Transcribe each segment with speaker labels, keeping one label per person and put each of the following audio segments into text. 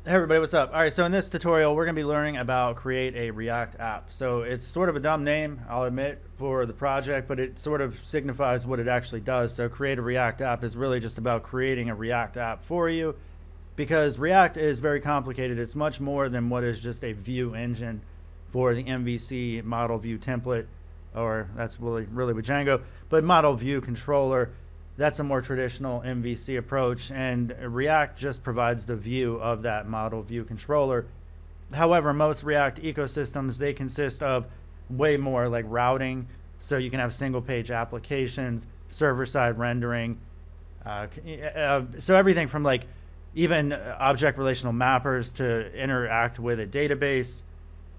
Speaker 1: Hey everybody, what's up? All right, so in this tutorial, we're going to be learning about create a React app. So it's sort of a dumb name, I'll admit, for the project, but it sort of signifies what it actually does. So create a React app is really just about creating a React app for you, because React is very complicated. It's much more than what is just a view engine for the MVC model view template, or that's really with Django, but model view controller. That's a more traditional MVC approach, and React just provides the view of that model view controller. However, most React ecosystems, they consist of way more, like routing, so you can have single page applications, server-side rendering, so everything from like even object relational mappers to interact with a database.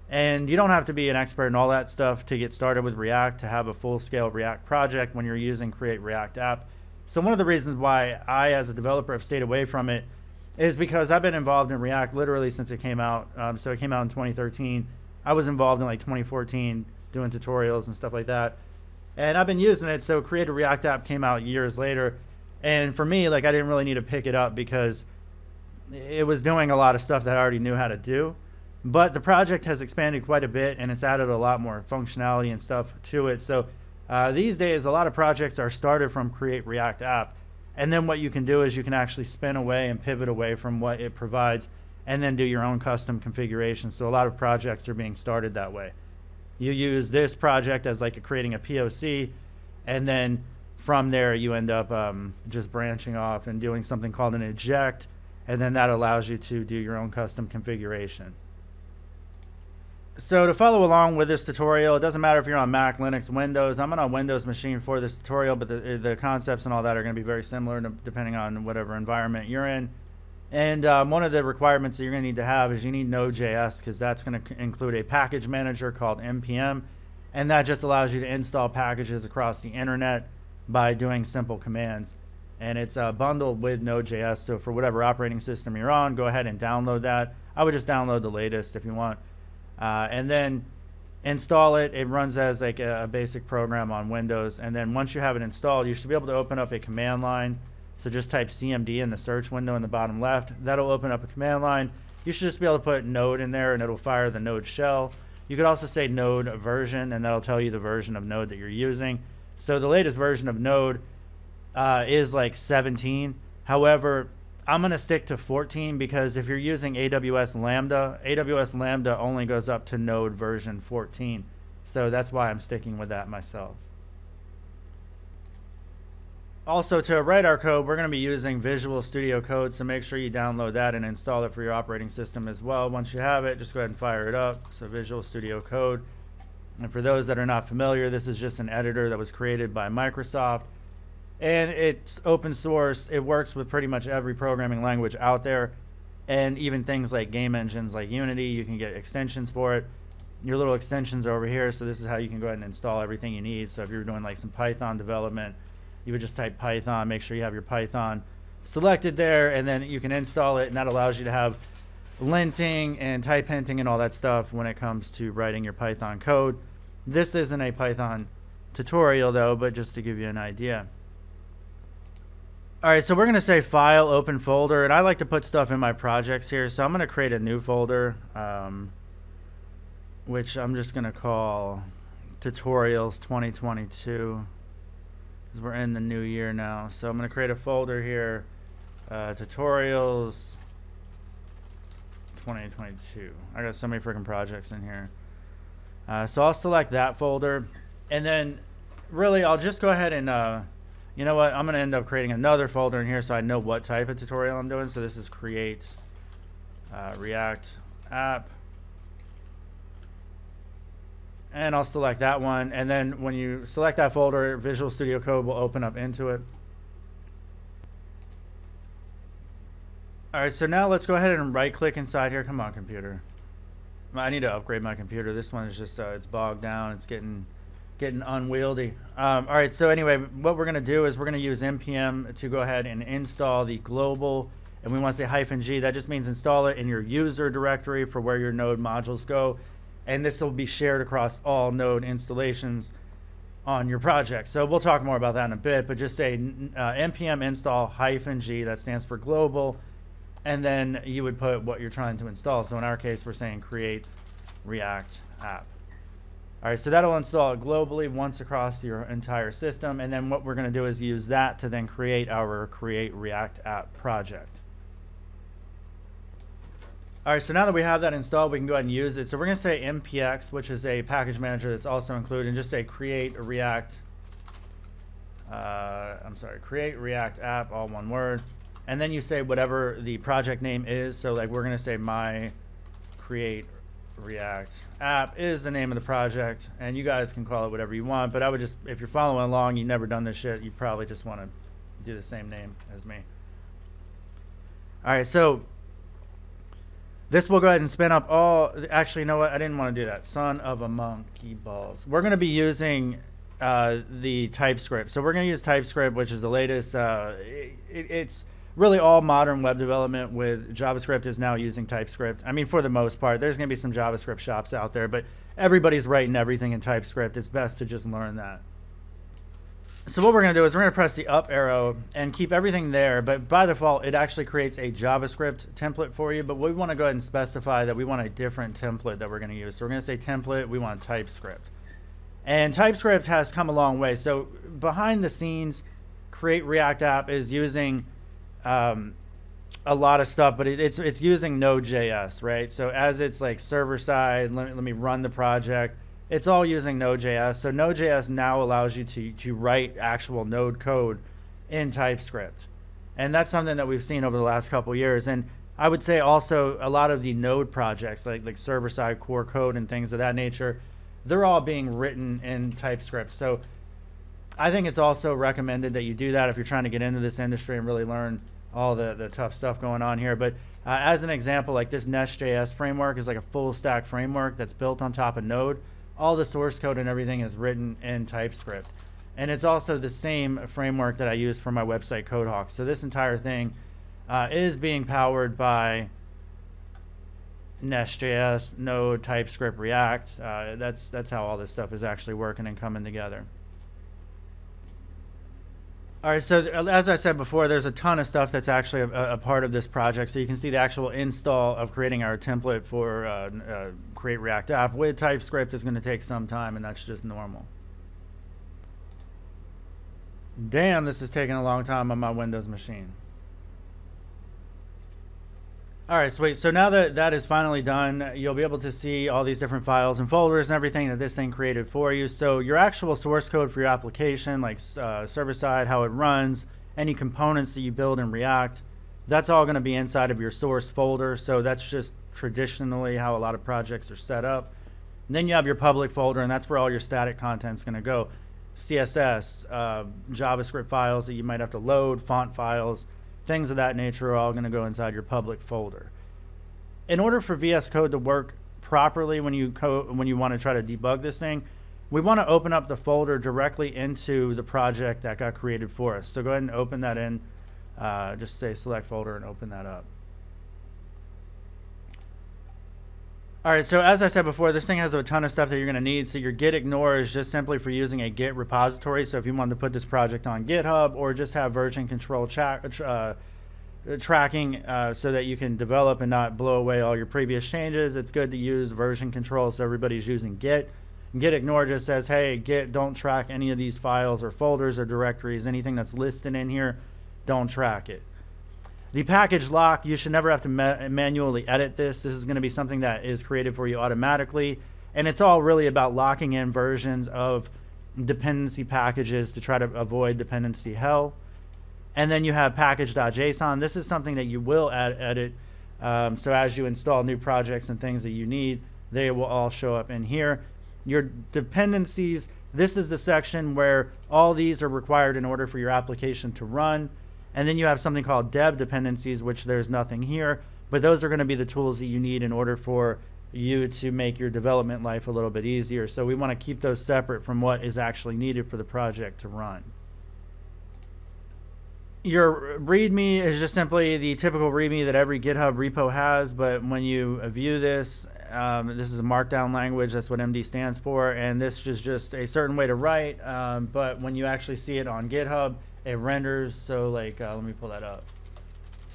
Speaker 1: And you don't have to be an expert in all that stuff to get started with React to have a full-scale React project when you're using Create React App. So one of the reasons why I, as a developer, have stayed away from it is because I've been involved in React literally since it came out. So it came out in 2013. I was involved in like 2014 doing tutorials and stuff like that. And I've been using it. So Create a React App came out years later. And for me, like, I didn't really need to pick it up because it was doing a lot of stuff that I already knew how to do. But the project has expanded quite a bit, and it's added a lot more functionality and stuff to it. So these days, a lot of projects are started from Create React App. And then what you can do is you can actually spin away and pivot away from what it provides and then do your own custom configuration. So a lot of projects are being started that way. You use this project as like creating a POC, and then from there you end up just branching off and doing something called an eject, and then that allows you to do your own custom configuration. So to follow along with this tutorial, it doesn't matter if you're on Mac, Linux, Windows. I'm on a Windows machine for this tutorial, but the concepts and all that are going to be very similar depending on whatever environment you're in. And one of the requirements that you're going to need to have is you need Node.js, because that's going to include a package manager called Npm. And that just allows you to install packages across the internet by doing simple commands. And it's bundled with Node.js. So for whatever operating system you're on, go ahead and download that. I would just download the latest if you want. And then install it. It runs as like a basic program on Windows. And then once you have it installed, you should be able to open up a command line. So just type CMD in the search window in the bottom left. That'll open up a command line. You should just be able to put Node in there, and it'll fire the Node shell. You could also say Node version, and that'll tell you the version of Node that you're using. So the latest version of Node is like 17. However, I'm going to stick to 14 because if you're using AWS Lambda only goes up to Node version 14. So that's why I'm sticking with that myself. Also, to write our code, we're going to be using Visual Studio Code, so make sure you download that and install it for your operating system as well. Once you have it, just go ahead and fire it up. So Visual Studio Code. And for those that are not familiar, this is just an editor that was created by Microsoft. And it's open source. It works with pretty much every programming language out there, and even things like game engines like Unity. You can get extensions for it. Your little extensions are over here, so this is how you can go ahead and install everything you need. So if you're doing like some Python development, you would just type Python, make sure you have your Python selected there, and then you can install it, and that allows you to have linting and type hinting and all that stuff when it comes to writing your Python code. This isn't a Python tutorial though, but just to give you an idea. All right, so we're going to say File, Open Folder, and I like to put stuff in my projects here. So I'm going to create a new folder, which I'm just going to call Tutorials 2022, because we're in the new year now. So I'm going to create a folder here, Tutorials 2022. I got so many freaking projects in here. So I'll select that folder, and then really I'll just go ahead and you know what, I'm going to end up creating another folder in here so I know what type of tutorial I'm doing. So this is Create React App. And I'll select that one. And then when you select that folder, Visual Studio Code will open up into it. All right, so now let's go ahead and right click inside here. Come on, computer. I need to upgrade my computer. This one is just, it's bogged down. It's getting unwieldy. All right, so anyway, what we're going to do is we're going to use npm to go ahead and install the global, and we want to say -g. That just means install it in your user directory for where your Node modules go, and this will be shared across all Node installations on your project. So we'll talk more about that in a bit, but just say npm install -g, that stands for global, and then you would put what you're trying to install. So in our case, we're saying create React app. All right, so that'll install it globally once across your entire system, and then what we're going to do is use that to then create our create React app project. All right, so now that we have that installed, we can go ahead and use it. So we're going to say npx, which is a package manager that's also included, and just say create a React. Create React app, all one word, and then you say whatever the project name is. So like we're going to say my create React app is the name of the project, and you guys can call it whatever you want, but I would just, if you're following along, you've never done this shit, you probably just want to do the same name as me. All right, so this will go ahead and spin up all, actually, you know what, I didn't want to do that. Son of a monkey balls. We're going to be using the TypeScript. So we're going to use TypeScript, which is the latest, it's really all modern web development with JavaScript is now using TypeScript. I mean, for the most part, there's going to be some JavaScript shops out there, but everybody's writing everything in TypeScript. It's best to just learn that. So what we're going to do is we're going to press the up arrow and keep everything there, but by default, it actually creates a JavaScript template for you, but we want to go ahead and specify that we want a different template that we're going to use. So we're going to say template, we want TypeScript. And TypeScript has come a long way. So behind the scenes, create React app is using a lot of stuff, but it's using Node.js, right? So as it's like server side, let me run the project. It's all using Node.js. So Node.js now allows you to write actual Node code in TypeScript. And that's something that we've seen over the last couple of years. And I would say also a lot of the Node projects, like server side core code and things of that nature, they're all being written in TypeScript. So I think it's also recommended that you do that if you're trying to get into this industry and really learn all the tough stuff going on here. But as an example, like this Nest.js framework is like a full stack framework that's built on top of Node. All the source code and everything is written in TypeScript. And it's also the same framework that I use for my website CodeHawk. So this entire thing is being powered by Nest.js, Node, TypeScript, React. That's how all this stuff is actually working and coming together. All right, so as I said before, there's a ton of stuff that's actually a part of this project. So you can see the actual install of creating our template for create React app with TypeScript is going to take some time, and that's just normal. Damn, this is taking a long time on my Windows machine. All right, sweet. So now that that is finally done, you'll be able to see all these different files and folders and everything that this thing created for you. So your actual source code for your application, like server side, how it runs, any components that you build in React, that's all going to be inside of your source folder. So that's just traditionally how a lot of projects are set up. And then you have your public folder, and that's where all your static content is going to go. CSS, JavaScript files that you might have to load, font files, things of that nature are all going to go inside your public folder. In order for VS Code to work properly when you want to try to debug this thing, we want to open up the folder directly into the project that got created for us. So go ahead and open that in. Just say select folder and open that up. All right, so as I said before, this thing has a ton of stuff that you're going to need. So your Git Ignore is just simply for using a Git repository. So if you wanted to put this project on GitHub or just have version control tracking so that you can develop and not blow away all your previous changes, it's good to use version control so everybody's using Git. Git Ignore just says, hey, Git, don't track any of these files or folders or directories. Anything that's listed in here, don't track it. The package lock, you should never have to manually edit this. This is going to be something that is created for you automatically. And it's all really about locking in versions of dependency packages to try to avoid dependency hell. And then you have package.json. This is something that you will edit. So as you install new projects and things that you need, they will all show up in here. Your dependencies, this is the section where all these are required in order for your application to run. And then you have something called dev dependencies, which there's nothing here, but those are going to be the tools that you need in order for you to make your development life a little bit easier. So we want to keep those separate from what is actually needed for the project to run. Your README is just simply the typical README that every GitHub repo has, but when you view this, this is a markdown language, that's what MD stands for, and this is just a certain way to write, but when you actually see it on GitHub, it renders, so like, let me pull that up.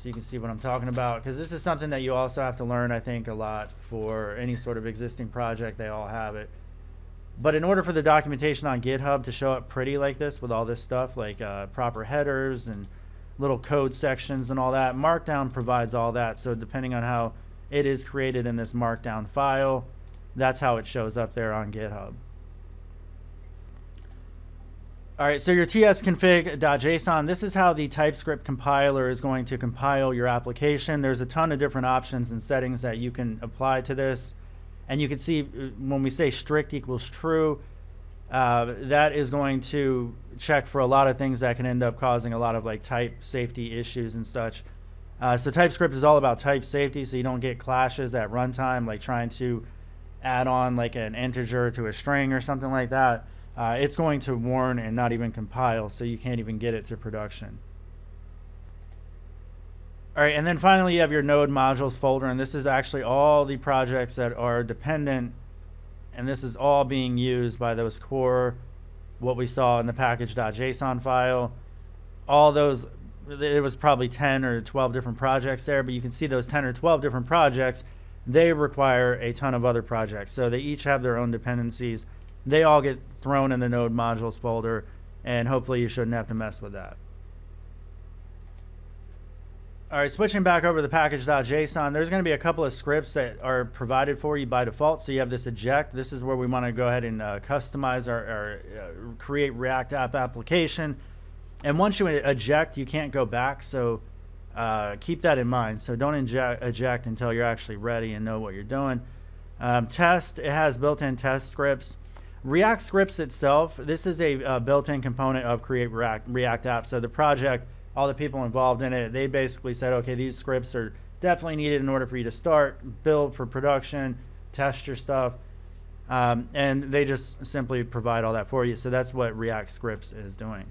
Speaker 1: so you can see what I'm talking about, because this is something that you also have to learn, I think, a lot for any sort of existing project. They all have it. But in order for the documentation on GitHub to show up pretty like this with all this stuff, like proper headers and little code sections and all that, Markdown provides all that. So depending on how it is created in this Markdown file, that's how it shows up there on GitHub. All right, so your tsconfig.json, this is how the TypeScript compiler is going to compile your application. There's a ton of different options and settings that you can apply to this. And you can see when we say strict equals true, that is going to check for a lot of things that can end up causing a lot of like type safety issues and such. So TypeScript is all about type safety, so you don't get clashes at runtime, like trying to add on like an integer to a string or something like that. It's going to warn and not even compile, so you can't even get it to production. All right, and then finally you have your node modules folder, and this is actually all the projects that are dependent, and this is all being used by those core, what we saw in the package.json file. All those, it was probably 10 or 12 different projects there, but you can see those 10 or 12 different projects, they require a ton of other projects. So they each have their own dependencies. They all get thrown in the node modules folder, and hopefully you shouldn't have to mess with that. All right, switching back over to the package.json, there's going to be a couple of scripts that are provided for you by default. So you have this eject. This is where we want to go ahead and customize our create React app application. And once you eject, you can't go back. So keep that in mind. So don't eject until you're actually ready and know what you're doing. Test, it has built-in test scripts. React scripts itself, this is a built-in component of create React app. So the project, all the people involved in it, they basically said, okay, these scripts are definitely needed in order for you to start, build for production, test your stuff, and they just simply provide all that for you. So that's what React scripts is doing.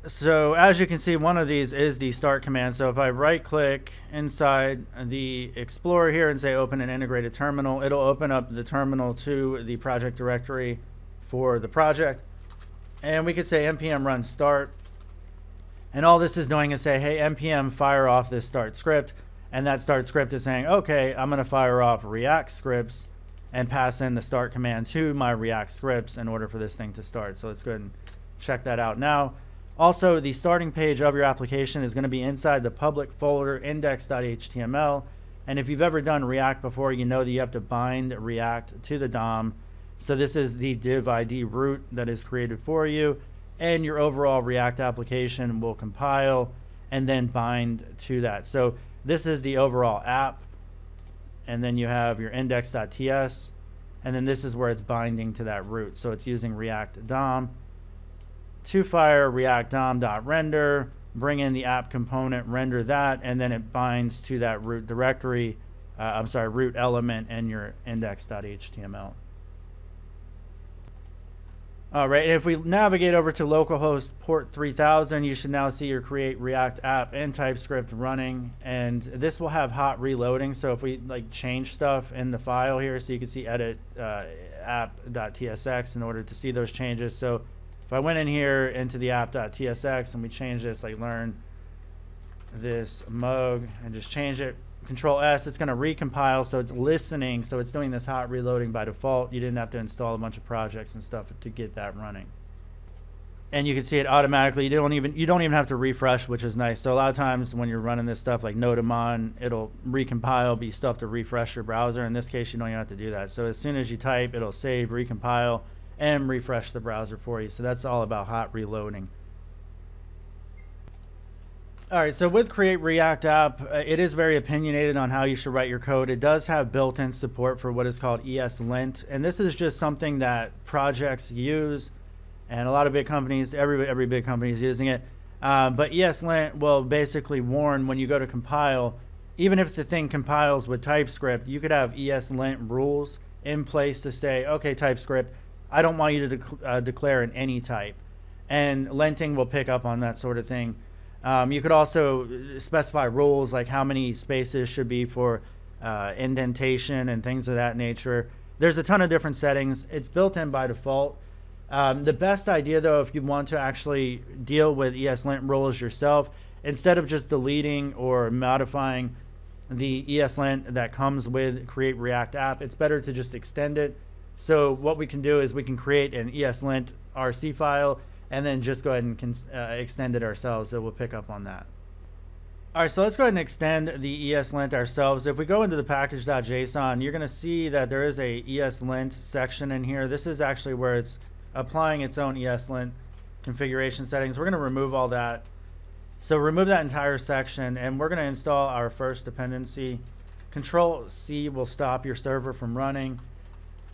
Speaker 1: So as you can see, one of these is the start command. So if I right click inside the Explorer here and say open an integrated terminal, it'll open up the terminal to the project directory for the project. And we could say npm run start. And all this is doing is say, hey, npm fire off this start script. And that start script is saying, okay, I'm going to fire off React scripts and pass in the start command to my React scripts in order for this thing to start. So let's go ahead and check that out now. Also, the starting page of your application is going to be inside the public folder index.html. And if you've ever done React before, you know that you have to bind React to the DOM. So this is the div ID root that is created for you, and your overall React application will compile and then bind to that. So this is the overall app, and then you have your index.ts, and then this is where it's binding to that root. So it's using React DOM to fire React DOM.render, bring in the app component, render that, and then it binds to that root directory, root element in your index.html. All right, if we navigate over to localhost port 3000, you should now see your create React app and TypeScript running, and this will have hot reloading. So if we like change stuff in the file here, so you can see edit app.tsx in order to see those changes. So if I went in here into the app.tsx and we change this, like learn this mug and just change it, Control S, it's going to recompile, so it's listening, so it's doing this hot reloading by default. You didn't have to install a bunch of projects and stuff to get that running. And you can see it automatically. You don't even have to refresh, which is nice. So a lot of times when you're running this stuff like Nodemon, it'll recompile, but you still have to refresh your browser. In this case, you don't even have to do that. So as soon as you type, it'll save, recompile, and refresh the browser for you. So that's all about hot reloading. All right, so with Create React App, it is very opinionated on how you should write your code. It does have built-in support for what is called ESLint, and this is just something that projects use, and a lot of big companies, every big company is using it. But ESLint will basically warn when you go to compile, even if the thing compiles with TypeScript, you could have ESLint rules in place to say, okay, TypeScript, I don't want you to declare an any type, and linting will pick up on that sort of thing. You could also specify rules like how many spaces should be for indentation and things of that nature. There's a ton of different settings. It's built in by default. The best idea, though, if you want to actually deal with ESLint rules yourself, instead of just deleting or modifying the ESLint that comes with Create React App, it's better to just extend it. So what we can do is we can create an ESLint RC file and then just go ahead and extend it ourselves. So we'll pick up on that. All right, so let's go ahead and extend the ESLint ourselves. If we go into the package.json, you're going to see that there is a ESLint section in here. This is actually where it's applying its own ESLint configuration settings. We're going to remove all that. So remove that entire section, and we're going to install our first dependency. Control-C will stop your server from running.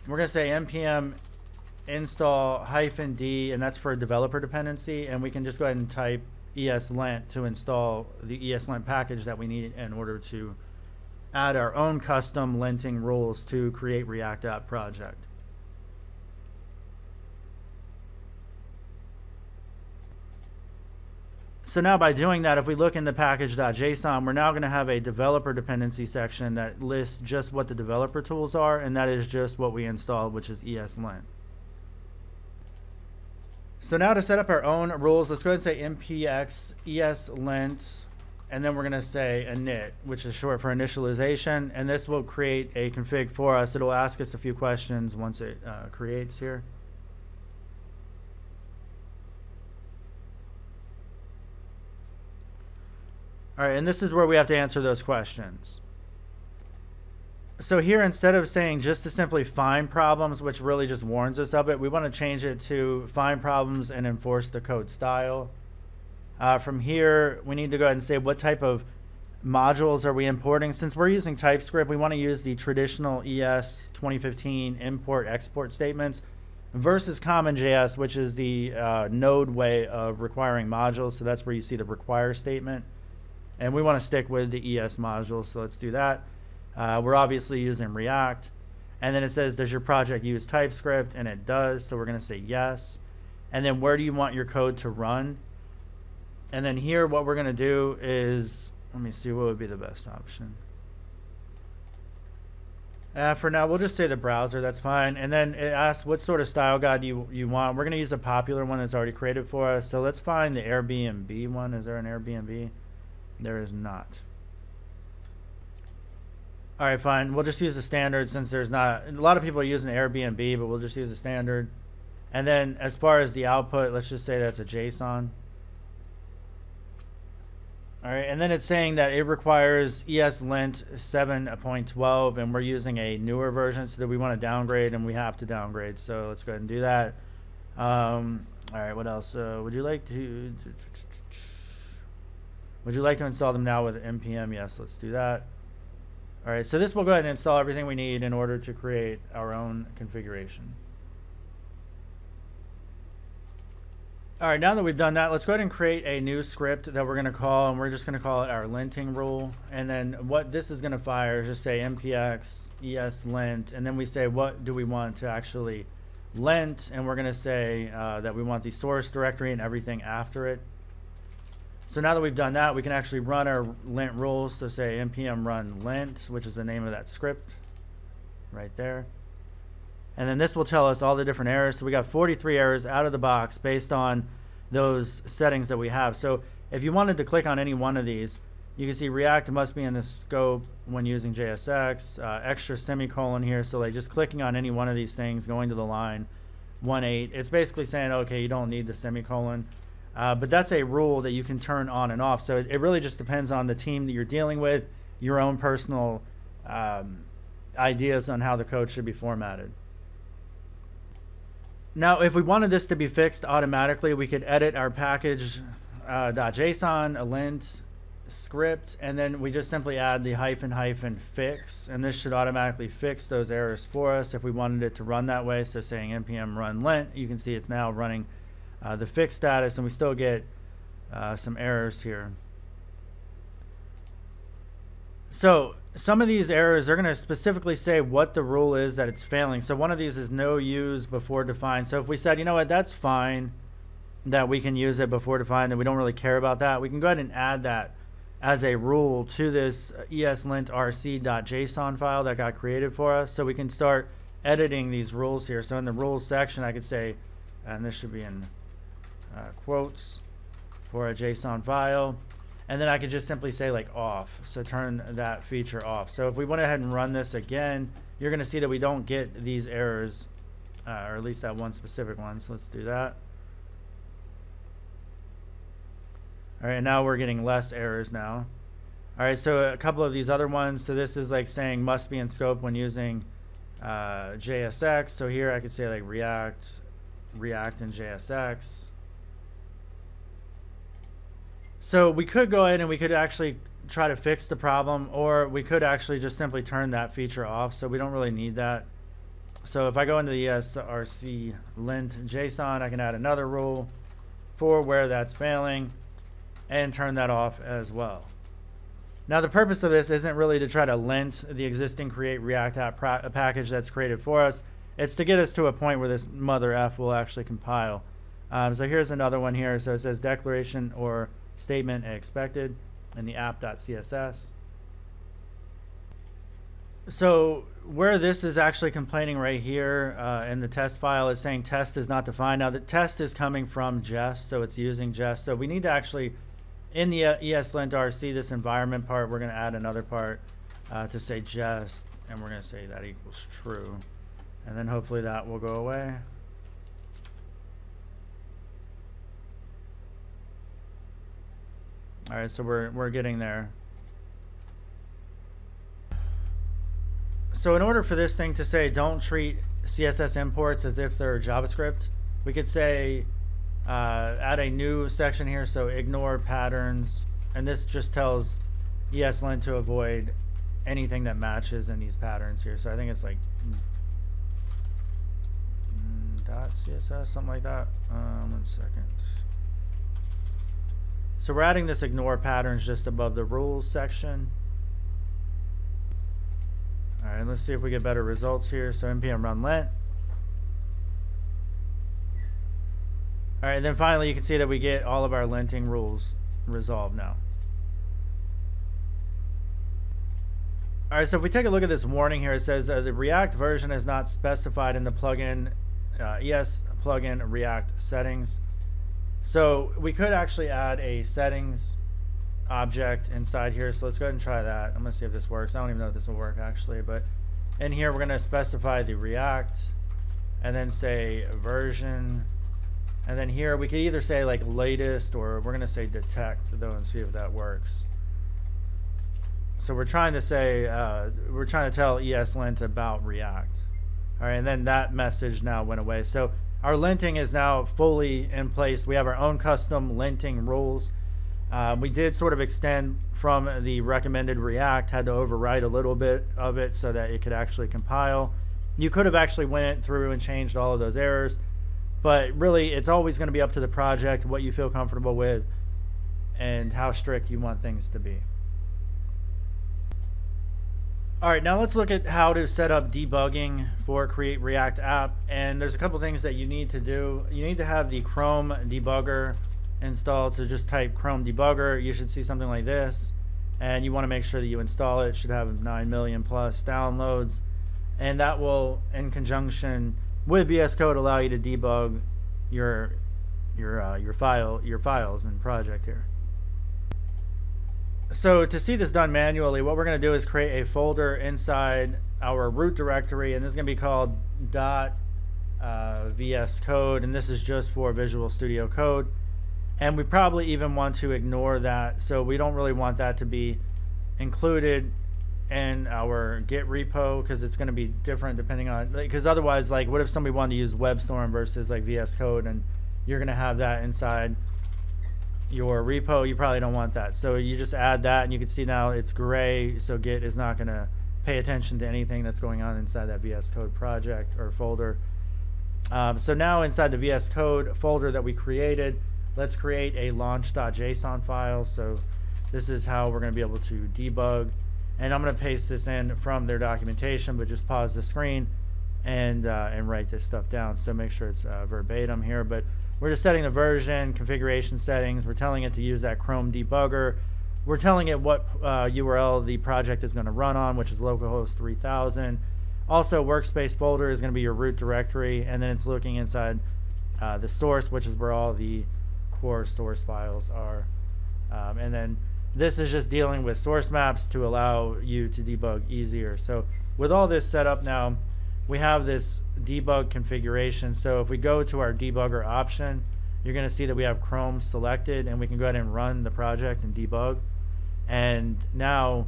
Speaker 1: We're going to say npm install -d, and that's for a developer dependency, and we can just go ahead and type ESLint to install the ESLint package that we need in order to add our own custom linting rules to Create React App project. So now by doing that, if we look in the package.json, we're now going to have a developer dependency section that lists just what the developer tools are, and that is just what we installed, which is ESLint. So now to set up our own rules, let's go ahead and say npx ESLint, and then we're going to say init, which is short for initialization, and this will create a config for us. It'll ask us a few questions once it creates here. All right, and this is where we have to answer those questions. So here, instead of saying just to simply find problems, which really just warns us of it, we want to change it to find problems and enforce the code style. From here, we need to go ahead and say what type of modules are we importing. Since we're using TypeScript, we want to use the traditional ES 2015 import-export statements versus CommonJS, which is the Node way of requiring modules. So that's where you see the require statement. And we want to stick with the ES module, so let's do that. We're obviously using React. And then it says, does your project use TypeScript? And it does, so we're going to say yes. And then where do you want your code to run? And then here what we're going to do is, let me see what would be the best option. For now, we'll just say the browser, that's fine. And then it asks what sort of style guide you want. We're going to use a popular one that's already created for us. So let's find the Airbnb one. Is there an Airbnb? There is not. All right, fine. We'll just use the standard since there's not. A lot of people are using Airbnb, but we'll just use the standard. And then as far as the output, let's just say that's a JSON. All right, and then it's saying that it requires ESLint 7.12, and we're using a newer version, so that we want to downgrade, and we have to downgrade. So let's go ahead and do that. All right, what else? Would you like to install them now with npm? Yes, let's do that. All right, so this will go ahead and install everything we need in order to create our own configuration. All right, now that we've done that, let's go ahead and create a new script that we're going to call, and we're just going to call it our linting rule. And then what this is going to fire is just say npx ESLint, and then we say what do we want to actually lint, and we're going to say that we want the source directory and everything after it. So now that we've done that, we can actually run our lint rules. So say npm run lint, which is the name of that script right there. And then this will tell us all the different errors. So we got 43 errors out of the box based on those settings that we have. So if you wanted to click on any one of these, you can see React must be in the scope when using JSX, extra semicolon here. So like just clicking on any one of these things, going to the line 1.8, it's basically saying, okay, you don't need the semicolon. But that's a rule that you can turn on and off. So it really just depends on the team that you're dealing with, your own personal ideas on how the code should be formatted. Now, if we wanted this to be fixed automatically, we could edit our package.json, a lint script, and then we just simply add the -- fix, and this should automatically fix those errors for us if we wanted it to run that way. So saying npm run lint, you can see it's now running the fix status, and we still get some errors here. So some of these errors are going to specifically say what the rule is that it's failing. So one of these is no use before defined. So if we said, you know what, that's fine that we can use it before defined, that we don't really care about that, we can go ahead and add that as a rule to this eslint.rc.json file that got created for us. So we can start editing these rules here. So in the rules section, I could say and this should be in quotes for a JSON file. And then I could just simply say like off, so turn that feature off. So if we went ahead and run this again, you're going to see that we don't get these errors, or at least that one specific one. So let's do that. All right, now we're getting less errors now. All right, so a couple of these other ones. So this is like saying must be in scope when using JSX. So here I could say like React in JSX. So we could go ahead and we could actually try to fix the problem, or we could actually just simply turn that feature off. So we don't really need that. So if I go into the ESRC lint JSON, I can add another rule for where that's failing and turn that off as well. Now the purpose of this isn't really to try to lint the existing create React app package that's created for us. It's to get us to a point where this mother F will actually compile. So here's another one here. So it says declaration or statement expected in the app.css. So where this is actually complaining right here in the test file is saying test is not defined. Now the test is coming from Jest, so it's using Jest. So we need to actually, in the ESLintRC, this environment part, we're going to add another part to say Jest, and we're going to say that equals true. And then hopefully that will go away. All right, so we're getting there. So in order for this thing to say don't treat CSS imports as if they're JavaScript, we could say add a new section here, so ignore patterns, and this just tells ESLint to avoid anything that matches in these patterns here. So I think it's like .css, something like that. 1 second. So we're adding this ignore patterns just above the rules section. All right, let's see if we get better results here. So npm run lint. All right, and then finally you can see that we get all of our linting rules resolved now. All right, so if we take a look at this warning here, it says the React version is not specified in the plugin ES plugin React settings. So we could actually add a settings object inside here. So let's go ahead and try that. I'm going to see if this works. I don't even know if this will work actually, but in here we're going to specify the React and then say version. And then here we could either say like latest, or we're going to say detect though and see if that works. So we're trying to say, we're trying to tell ESLint about React. All right, and then that message now went away. So our linting is now fully in place. We have our own custom linting rules. We did sort of extend from the recommended React, had to overwrite a little bit of it so that it could actually compile. You could have actually went through and changed all of those errors, but really it's always going to be up to the project, what you feel comfortable with and how strict you want things to be. All right, now let's look at how to set up debugging for Create React App. And there's a couple things that you need to do. You need to have the Chrome debugger installed. So just type Chrome debugger. You should see something like this. And you want to make sure that you install it. It should have 9 million plus downloads. And that will, in conjunction with VS Code, allow you to debug your files and project here. So to see this done manually, what we're going to do is create a folder inside our root directory, and this is going to be called .vs code, and this is just for Visual Studio Code. And we probably even want to ignore that, so we don't really want that to be included in our Git repo, because it's going to be different depending on, because otherwise, like, what if somebody wanted to use WebStorm versus like VS Code, and you're going to have that inside your repo? You probably don't want that. So you just add that, and you can see now it's gray, so Git is not going to pay attention to anything that's going on inside that VS Code project or folder. So now inside the VS Code folder that we created, let's create a launch.json file. So this is how we're going to be able to debug, and I'm going to paste this in from their documentation, but just pause the screen and write this stuff down. So make sure it's verbatim here, but we're just setting the version, configuration settings. We're telling it to use that Chrome debugger. We're telling it what URL the project is going to run on, which is localhost 3000. Also, workspace folder is going to be your root directory, and then it's looking inside the source, which is where all the core source files are. And then this is just dealing with source maps to allow you to debug easier. So with all this set up now, we have this debug configuration. So if we go to our debugger option, you're going to see that we have Chrome selected, and we can go ahead and run the project and debug. And now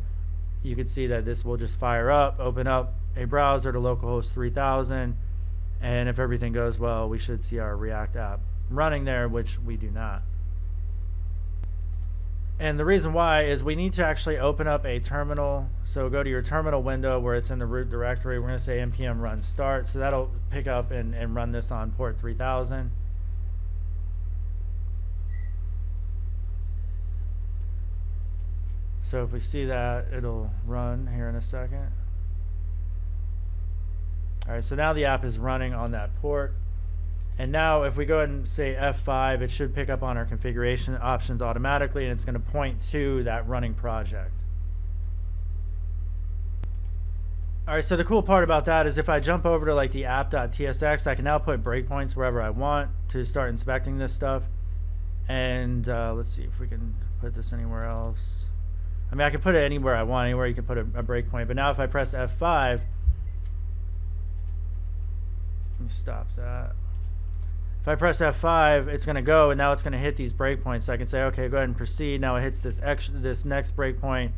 Speaker 1: you can see that this will just fire up, open up a browser to localhost 3000, and if everything goes well, we should see our React app running there, which we do not. And the reason why is we need to actually open up a terminal. So go to your terminal window where it's in the root directory. We're going to say npm run start. So that'll pick up and run this on port 3000. So if we see that, it'll run here in a second. All right, so now the app is running on that port. And now if we go ahead and say F5, it should pick up on our configuration options automatically, and it's going to point to that running project. All right, so the cool part about that is if I jump over to like the app.tsx, I can now put breakpoints wherever I want to start inspecting this stuff. And let's see if we can put this anywhere else. I mean, I can put it anywhere I want, anywhere you can put a breakpoint. But now if I press F5, let me stop that. If I press F5, it's going to go, and now it's going to hit these breakpoints. So I can say, okay, go ahead and proceed. Now it hits this next breakpoint.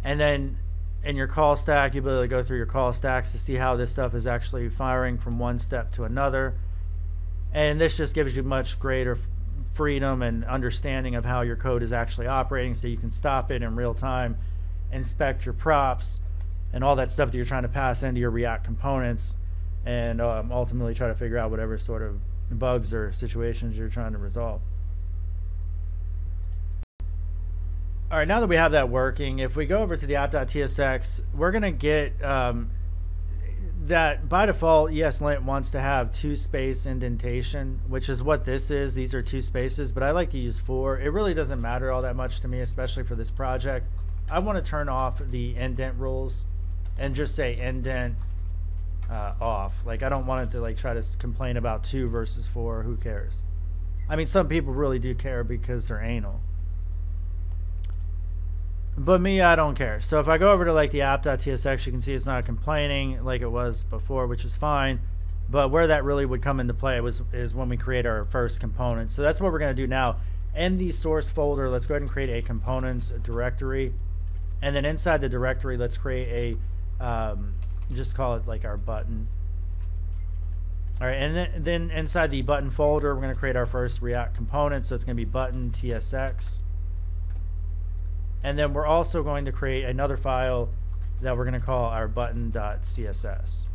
Speaker 1: And then in your call stack, you'll be able to go through your call stacks to see how this stuff is actually firing from one step to another. And this just gives you much greater freedom and understanding of how your code is actually operating, so you can stop it in real time, inspect your props, and all that stuff that you're trying to pass into your React components, and ultimately try to figure out whatever sort of bugs or situations you're trying to resolve. All right, now that we have that working, if we go over to the app.tsx, we're going to get that by default ESLint wants to have 2-space indentation, which is what this is. These are 2 spaces, but I like to use 4. It really doesn't matter all that much to me, especially for this project. I want to turn off the indent rules and just say indent off. Like, I don't want it to like try to complain about 2 versus 4. Who cares? I mean, some people really do care because they're anal, but me, I don't care. So if I go over to like the app.tsx, you can see it's not complaining like it was before, which is fine. But where that really would come into play is when we create our first component. So that's what we're going to do now. In the source folder, let's go ahead and create a components directory, and then inside the directory, let's create a just call it like our button. All right, and then inside the button folder, we're going to create our first React component. So it's going to be button tsx. And then we're also going to create another file that we're going to call our button.css.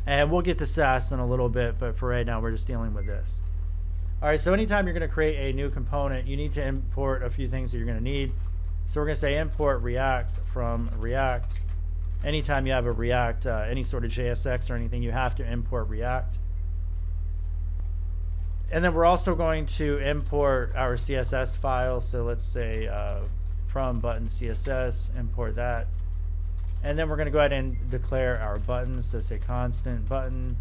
Speaker 1: And we'll get to Sass in a little bit, but for right now, we're just dealing with this. All right, so anytime you're going to create a new component, you need to import a few things that you're going to need. So we're going to say import React from React. Anytime you have a React, any sort of JSX or anything, you have to import React. And then we're also going to import our CSS file. So let's say from button CSS, import that. And then we're going to go ahead and declare our buttons. So say constant button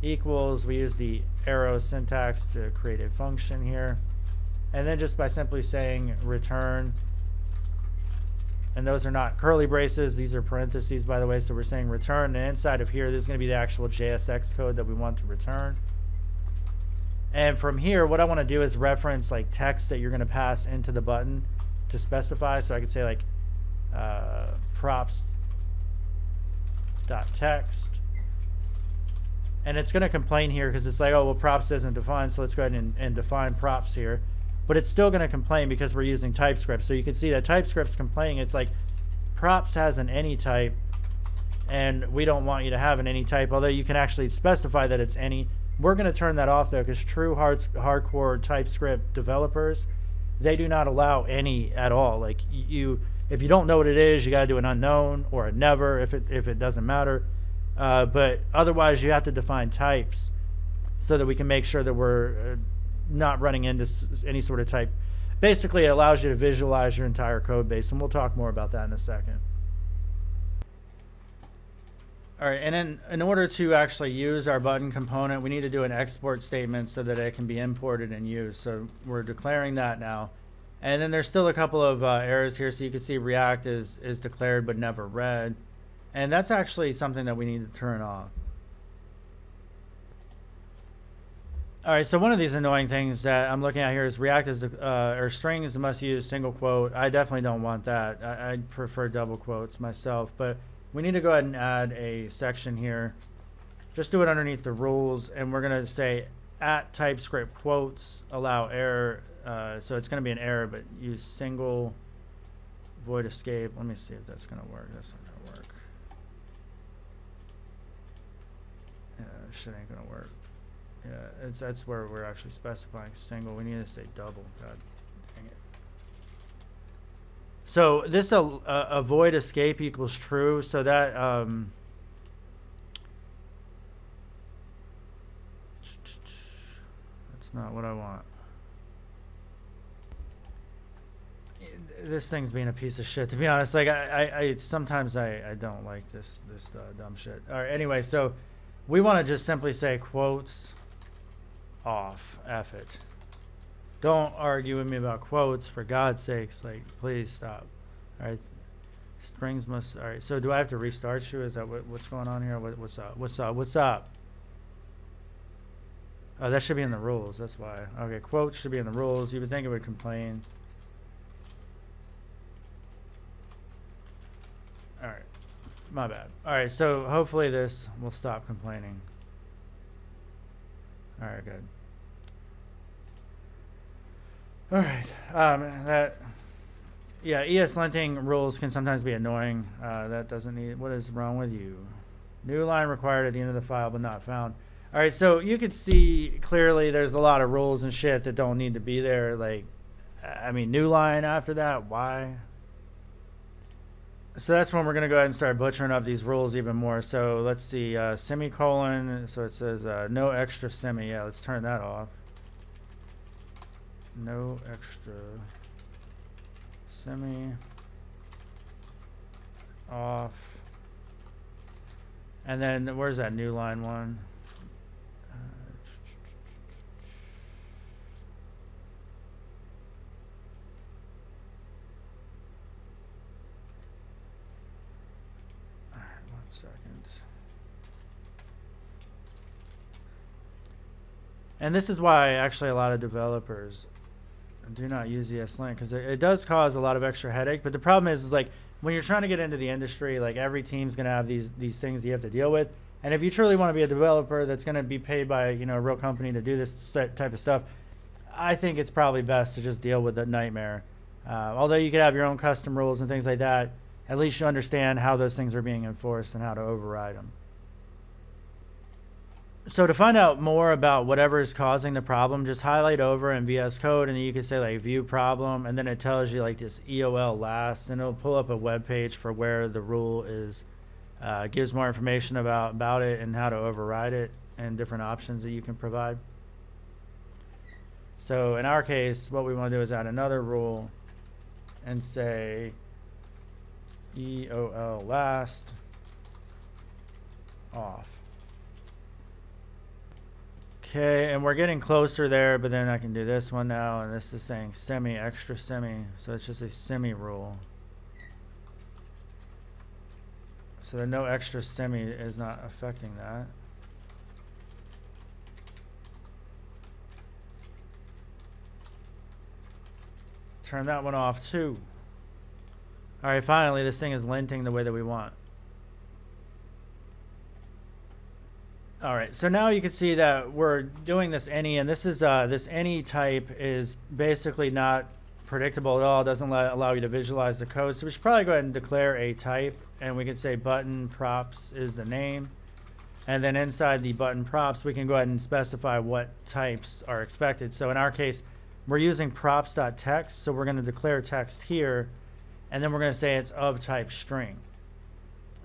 Speaker 1: equals, we use the arrow syntax to create a function here. And then just by simply saying return, and those are not curly braces, these are parentheses, by the way, so we're saying return, and inside of here, this is going to be the actual JSX code that we want to return. And from here, what I want to do is reference like text that you're going to pass into the button to specify. So I could say like props.text, and it's going to complain here because it's like, oh well, props isn't defined, so let's go ahead and define props here. But it's still going to complain because we're using TypeScript. So you can see that TypeScript's complaining. It's like props has an any type, and we don't want you to have an any type, although you can actually specify that it's any. We're going to turn that off though, because true hardcore TypeScript developers, they do not allow any at all. Like if you don't know what it is, you got to do an unknown or a never if it doesn't matter. But otherwise, you have to define types so that we can make sure that we're not running into any sort of type. Basically, it allows you to visualize your entire code base, and we'll talk more about that in a second. All right, and then in order to actually use our button component, we need to do an export statement so that it can be imported and used. So we're declaring that now. And then there's still a couple of errors here. So you can see React is declared but never read. And that's actually something that we need to turn off. All right, so one of these annoying things that I'm looking at here is React is or strings must use single quote. I definitely don't want that. I prefer double quotes myself, but we need to go ahead and add a section here. Just do it underneath the rules, and we're going to say at TypeScript quotes allow error. So it's going to be an error, but use single void escape. Let me see if that's going to work. That's not going to work. Yeah, shit ain't going to work. Yeah, that's where we're actually specifying single. We need to say double. God dang it. So this void escape equals true. So that that's not what I want. This thing's being a piece of shit, to be honest. Like I sometimes I don't like this dumb shit. All right. Anyway, so we want to just simply say quotes off. F it. Don't argue with me about quotes, for God's sakes. Like, please stop. All right. Strings must. All right. So do I have to restart you? Is that what's going on here? What's up? What's up? What's up? Oh, that should be in the rules. That's why. Okay. Quotes should be in the rules. You would think it would complain. All right. My bad. All right. So hopefully this will stop complaining. All right. Good. All right. Yeah, ESLinting rules can sometimes be annoying. That doesn't need. What is wrong with you? New line required at the end of the file, but not found. All right, so you could see clearly there's a lot of rules and shit that don't need to be there. Like, I mean, new line after that. Why? So that's when we're gonna go ahead and start butchering up these rules even more. So let's see, semicolon. So it says no extra semi. Yeah, let's turn that off. No extra semi off. And then where's that new line one? All right, 1 second. And this is why actually a lot of developers do not use ESLint, because it does cause a lot of extra headache. But the problem is like when you're trying to get into the industry, like every team's gonna have these things you have to deal with. And if you truly want to be a developer that's gonna be paid by a real company to do this type of stuff, I think it's probably best to just deal with the nightmare. Although you could have your own custom rules and things like that, at least you understand how those things are being enforced and how to override them. So to find out more about whatever is causing the problem, just highlight over in VS Code, and then you can say like view problem, and then it tells you like this EOL last, and it'll pull up a web page for where the rule is, gives more information about it and how to override it and different options that you can provide. So in our case, what we want to do is add another rule and say EOL last off. Okay, and we're getting closer there, but then I can do this one now, and this is saying semi, extra semi, so it's just a semi rule. So the no extra semi is not affecting that. Turn that one off too. All right, finally, this thing is linting the way that we want. All right, so now you can see that we're doing this any, and this is this any type is basically not predictable at all. It doesn't allow you to visualize the code. So we should probably go ahead and declare a type, and we can say button props is the name, and then inside the button props we can go ahead and specify what types are expected. So in our case, we're using props.text, so we're going to declare text here, and then we're going to say it's of type string.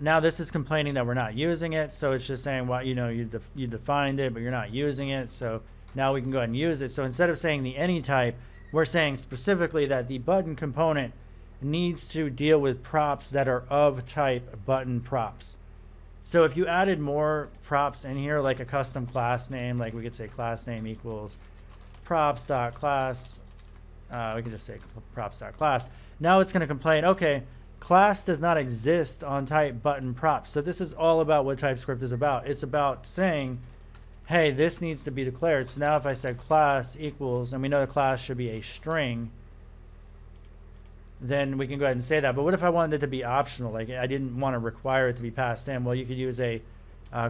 Speaker 1: Now this is complaining that we're not using it, so it's just saying, well, you defined it, but you're not using it, so now we can go ahead and use it. So instead of saying the any type, we're saying specifically that the button component needs to deal with props that are of type button props. So if you added more props in here, like a custom class name, like we could say class name equals props.class, we can just say props.class. Now it's going to complain, okay, class does not exist on type button props. So this is all about what TypeScript is about. It's about saying, hey, this needs to be declared. So now if I said class equals, and we know the class should be a string, then we can go ahead and say that. But what if I wanted it to be optional? Like I didn't want to require it to be passed in. Well, you could use a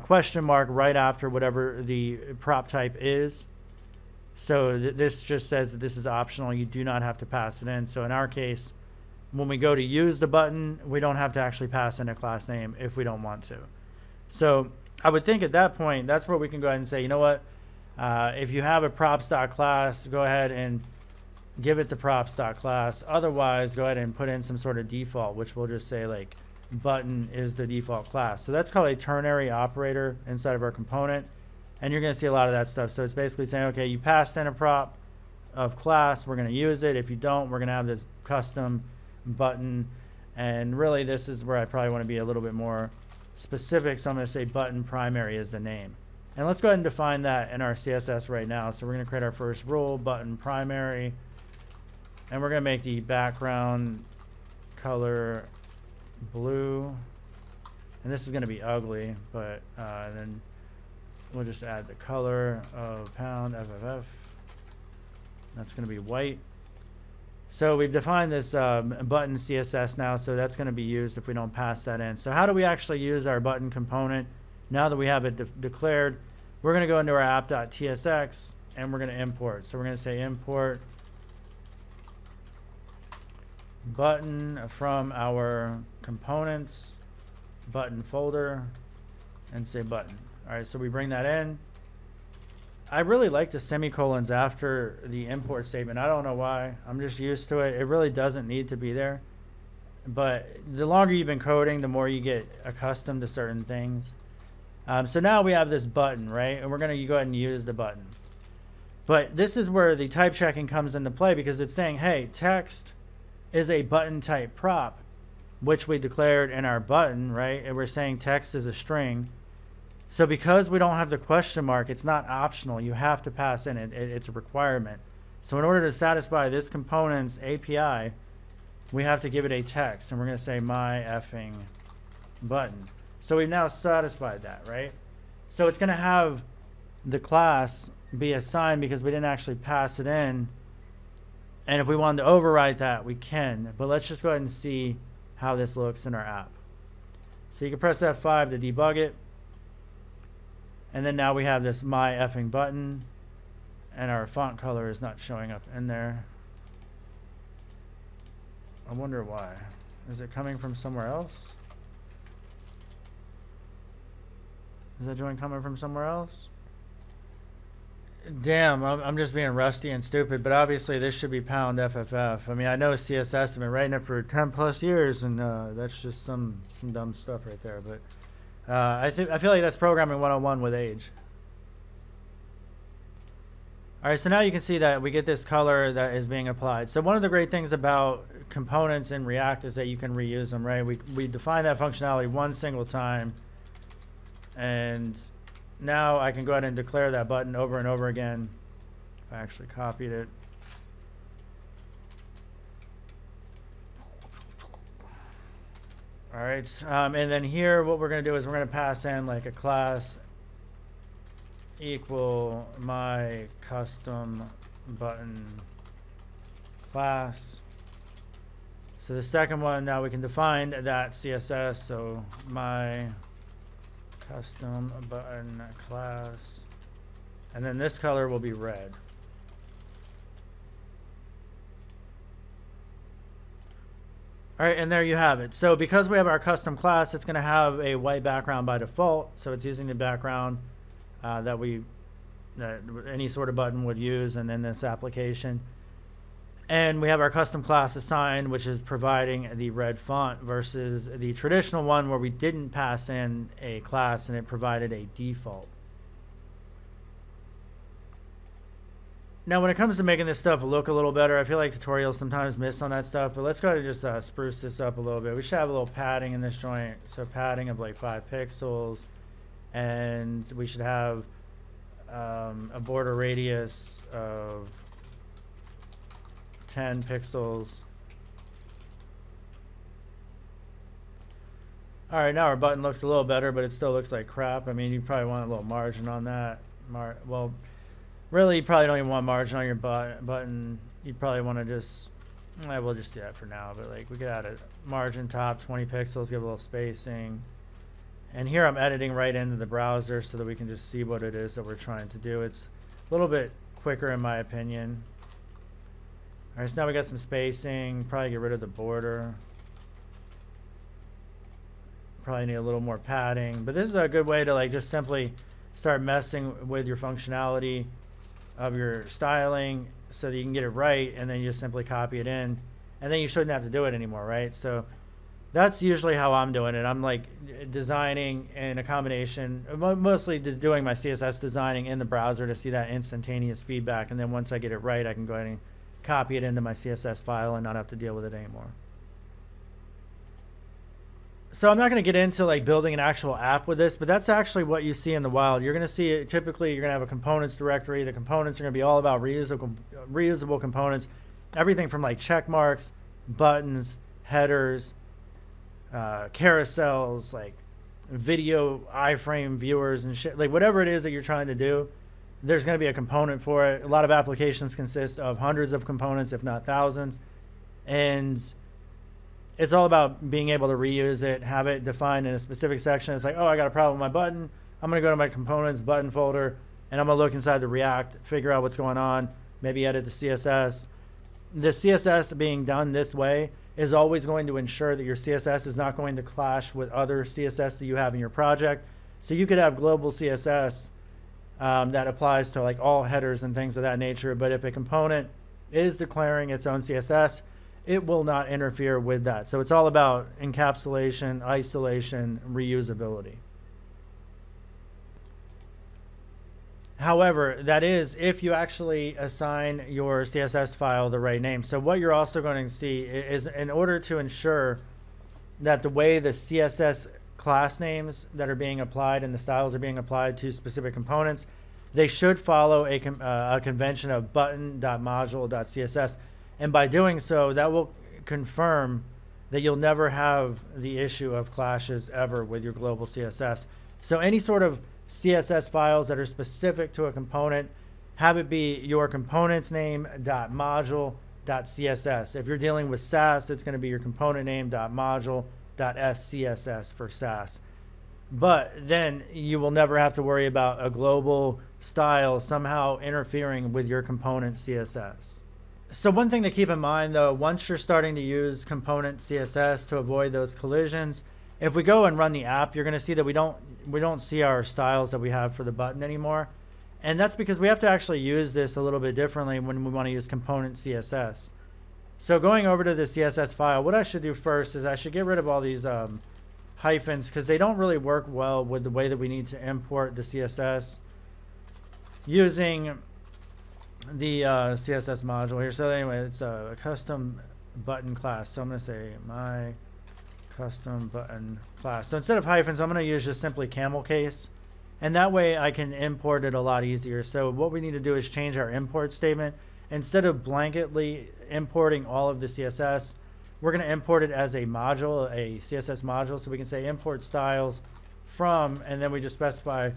Speaker 1: question mark right after whatever the prop type is. So this just says that this is optional. You do not have to pass it in. So in our case, when we go to use the button, we don't have to actually pass in a class name if we don't want to. So I would think at that point, that's where we can go ahead and say, you know what, if you have a props.class, go ahead and give it to props.class. Otherwise, go ahead and put in some sort of default, which we'll just say like button is the default class. So that's called a ternary operator inside of our component. And you're going to see a lot of that stuff. So it's basically saying, okay, you passed in a prop of class, we're going to use it. If you don't, we're going to have this custom button. And really, this is where I probably want to be a little bit more specific. So I'm going to say button primary is the name. And let's go ahead and define that in our CSS right now. So we're going to create our first rule, button primary. And we're going to make the background color blue. And this is going to be ugly, but then we'll just add the color of pound FFF. That's going to be white. So we've defined this button CSS now, so that's going to be used if we don't pass that in. So how do we actually use our button component now that we have it declared? We're going to go into our app.tsx and we're going to import. So we're going to say import button from our components button folder and say button. All right, so we bring that in. I really like the semicolons after the import statement. I don't know why. I'm just used to it. It really doesn't need to be there. But the longer you've been coding, the more you get accustomed to certain things. So now we have this button, right? And we're going to go ahead and use the button. But this is where the type checking comes into play, because it's saying, hey, text is a button type prop, which we declared in our button, right? And we're saying text is a string. So because we don't have the question mark, it's not optional. You have to pass in it. It's a requirement. So in order to satisfy this component's API, we have to give it a text. And we're going to say my effing button. So we've now satisfied that, right? So it's going to have the class be assigned because we didn't actually pass it in. And if we wanted to overwrite that, we can. But let's just go ahead and see how this looks in our app. So you can press F5 to debug it. And then now we have this my effing button. And our font color is not showing up in there. I wonder why. Is it coming from somewhere else? Is that joint coming from somewhere else? Damn, I'm just being rusty and stupid, but obviously this should be pound FFF. I mean, I know CSS, I've been writing it for 10 plus years, and that's just some dumb stuff right there. But I feel like that's programming 101 with age. All right, so now you can see that we get this color that is being applied. So one of the great things about components in React is that you can reuse them, right? We define that functionality one single time, and now I can go ahead and declare that button over and over again. If I actually copied it. All right, and then here what we're going to do is we're going to pass in like a class equal my custom button class. So the second one, now we can define that CSS. So my custom button class, and then this color will be red. All right, and there you have it. So because we have our custom class, it's going to have a white background by default. So it's using the background that any sort of button would use, and then this application. And we have our custom class assigned, which is providing the red font, versus the traditional one where we didn't pass in a class and it provided a default. Now, when it comes to making this stuff look a little better, I feel like tutorials sometimes miss on that stuff, but let's go ahead and just spruce this up a little bit. We should have a little padding in this joint, so padding of like 5 pixels, and we should have a border radius of 10 pixels. All right, now our button looks a little better, but it still looks like crap. I mean, you probably want a little margin on that. Well, really, you probably don't even want margin on your button. You probably want to just, we'll just do that for now. But like, we could add a margin top, 20 pixels, give a little spacing. And here I'm editing right into the browser so that we can just see what it is that we're trying to do. It's a little bit quicker in my opinion. All right, so now we got some spacing. Probably get rid of the border. Probably need a little more padding, but this is a good way to like just simply start messing with your functionality of your styling so that you can get it right, and then you just simply copy it in, and then you shouldn't have to do it anymore, right? So that's usually how I'm doing it. I'm like designing in a combination, mostly just doing my CSS designing in the browser to see that instantaneous feedback, and then once I get it right, I can go ahead and copy it into my CSS file and not have to deal with it anymore. So I'm not going to get into like building an actual app with this, but that's actually what you see in the wild. You're going to see it, typically you're going to have a components directory. The components are going to be all about reusable components, everything from like check marks, buttons, headers, carousels, like video iframe viewers and shit, like whatever it is that you're trying to do, there's going to be a component for it. A lot of applications consist of hundreds of components, if not thousands, and it's all about being able to reuse it, have it defined in a specific section. It's like, oh, I got a problem with my button. I'm going to go to my components button folder, and I'm going to look inside the React, figure out what's going on, maybe edit the CSS. The CSS being done this way is always going to ensure that your CSS is not going to clash with other CSS that you have in your project. So you could have global CSS that applies to like all headers and things of that nature, but if a component is declaring its own CSS, it will not interfere with that. So it's all about encapsulation, isolation, reusability. However, that is if you actually assign your CSS file the right name. So what you're also going to see is, in order to ensure that the way the CSS class names that are being applied and the styles are being applied to specific components, they should follow a convention of button.module.css. And by doing so, that will confirm that you'll never have the issue of clashes ever with your global CSS. So any sort of CSS files that are specific to a component, have it be your component's name .module.css. If you're dealing with Sass, it's going to be your component name .module.scss for Sass. But then you will never have to worry about a global style somehow interfering with your component CSS. So one thing to keep in mind though, once you're starting to use component CSS to avoid those collisions, if we go and run the app, you're going to see that we don't see our styles that we have for the button anymore. And that's because we have to actually use this a little bit differently when we want to use component CSS. So going over to the CSS file, what I should do first is I should get rid of all these hyphens, because they don't really work well with the way that we need to import the CSS using the CSS module here. So anyway, it's a custom button class. So I'm going to say my custom button class. So instead of hyphens, I'm going to use just simply camel case, and that way I can import it a lot easier. So what we need to do is change our import statement. Instead of blanketly importing all of the CSS, we're going to import it as a module, a CSS module. So we can say import styles from, and then we just specify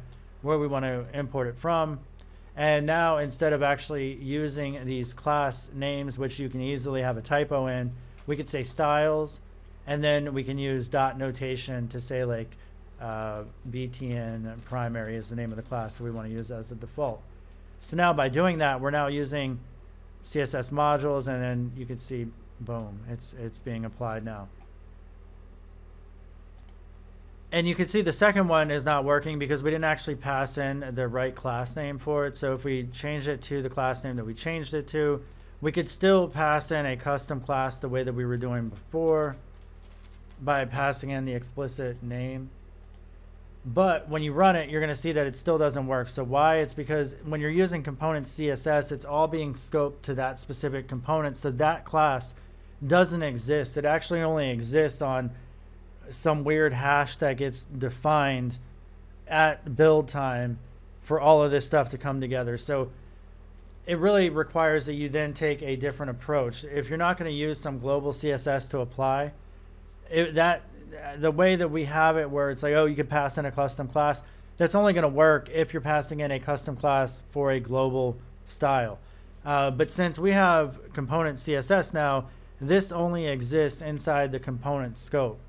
Speaker 1: where we want to import it from. And now instead of actually using these class names, which you can easily have a typo in, we could say styles, and then we can use dot notation to say like btn primary is the name of the class, so we want to use as the default. So now by doing that, we're now using CSS modules, and then you can see, boom, it's being applied now. And you can see the second one is not working because we didn't actually pass in the right class name for it. So if we change it to the class name that we changed it to, we could still pass in a custom class the way that we were doing before by passing in the explicit name. But when you run it, you're going to see that it still doesn't work. So why? It's because when you're using component CSS, it's all being scoped to that specific component. So that class doesn't exist. It actually only exists on some weird hash that gets defined at build time for all of this stuff to come together. So it really requires that you then take a different approach. If you're not going to use some global CSS to apply, the way that we have it where it's like, oh, you could pass in a custom class, that's only going to work if you're passing in a custom class for a global style. But since we have component CSS now, this only exists inside the component scope.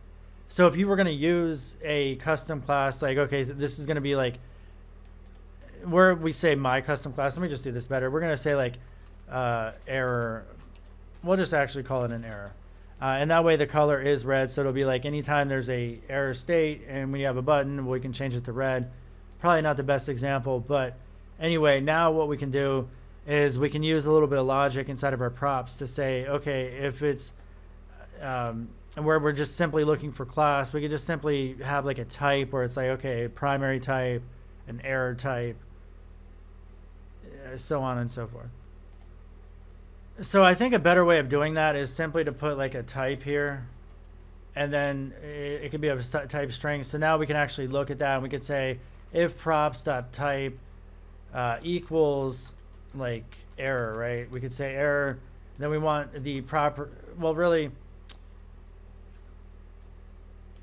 Speaker 1: So if you were going to use a custom class, like, okay, this is going to be like, where we say my custom class, let me just do this better. We're going to say like error. We'll just actually call it an error. And that way the color is red. So it'll be like anytime there's a error state and we have a button, we can change it to red. Probably not the best example, but anyway, now what we can do is we can use a little bit of logic inside of our props to say, okay, if it's where we're just simply looking for class, we could just simply have like a type where it's like, okay, primary type, an error type, so on and so forth. So I think a better way of doing that is simply to put like a type here, and then it could be of type string. So now we can actually look at that and we could say if props.type equals like error, right? We could say error, then we want the proper, well, really,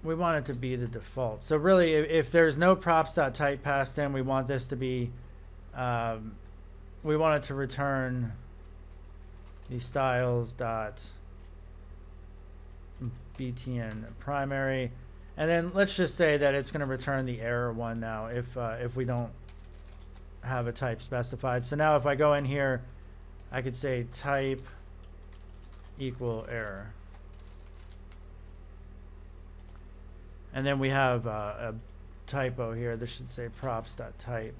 Speaker 1: we want it to be the default. So really, if there's no props.type passed in, we want this to be, we want it to return the styles.btn primary, and then let's just say that it's going to return the error one now if we don't have a type specified. So now if I go in here, I could say type equal error, and then we have a typo here. This should say props.type.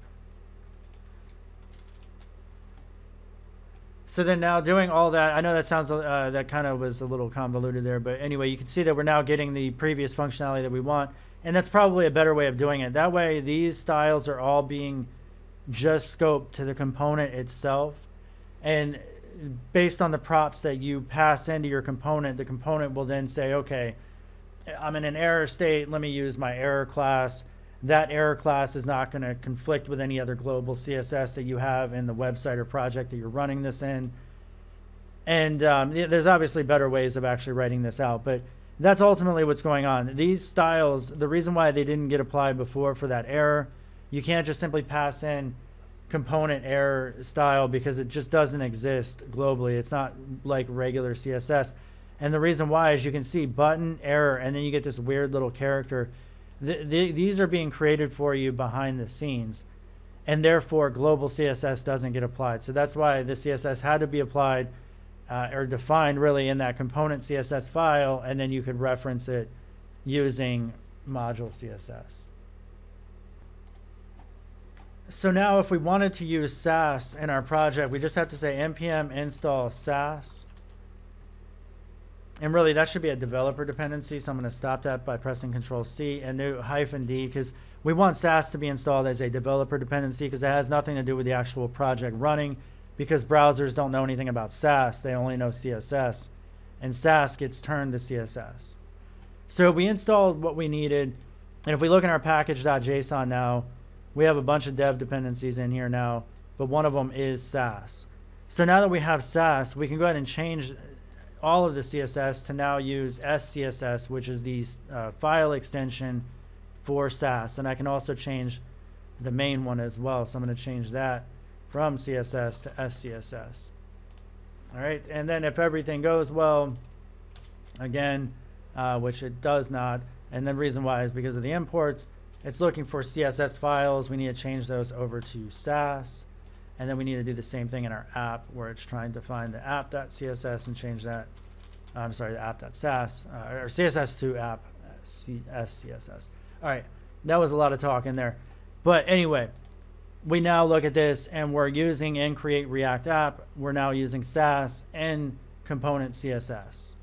Speaker 1: So then now doing all that, I know that sounds, that kind of was a little convoluted there, but anyway, you can see that we're now getting the previous functionality that we want, and that's probably a better way of doing it. That way, these styles are all being just scoped to the component itself, and based on the props that you pass into your component, the component will then say, okay, I'm in an error state, let me use my error class. That error class is not going to conflict with any other global CSS that you have in the website or project that you're running this in. And there's obviously better ways of actually writing this out, but that's ultimately what's going on. These styles, the reason why they didn't get applied before for that error, you can't just simply pass in component error style because it just doesn't exist globally. It's not like regular CSS. And the reason why is you can see button, error, and then you get this weird little character. These are being created for you behind the scenes, and therefore global CSS doesn't get applied. So that's why the CSS had to be applied or defined really in that component CSS file, and then you could reference it using module CSS. So now if we wanted to use Sass in our project, we just have to say npm install Sass. And really, that should be a developer dependency, so I'm going to stop that by pressing Control-C and do -D, because we want Sass to be installed as a developer dependency because it has nothing to do with the actual project running, because browsers don't know anything about Sass. They only know CSS, and Sass gets turned to CSS. So we installed what we needed, and if we look in our package.json now, we have a bunch of dev dependencies in here now, but one of them is Sass. So now that we have Sass, we can go ahead and change all of the CSS to now use SCSS, which is the file extension for Sass. And I can also change the main one as well. So I'm going to change that from CSS to SCSS. All right. And then if everything goes well, again, which it does not, and the reason why is because of the imports, it's looking for CSS files. We need to change those over to Sass. And then we need to do the same thing in our app where it's trying to find the app.css and change that. I'm sorry, the app.sass or CSS to app SCSS. All right, that was a lot of talk in there. But anyway, we now look at this and we're using in create React app. We're now using Sass and component CSS.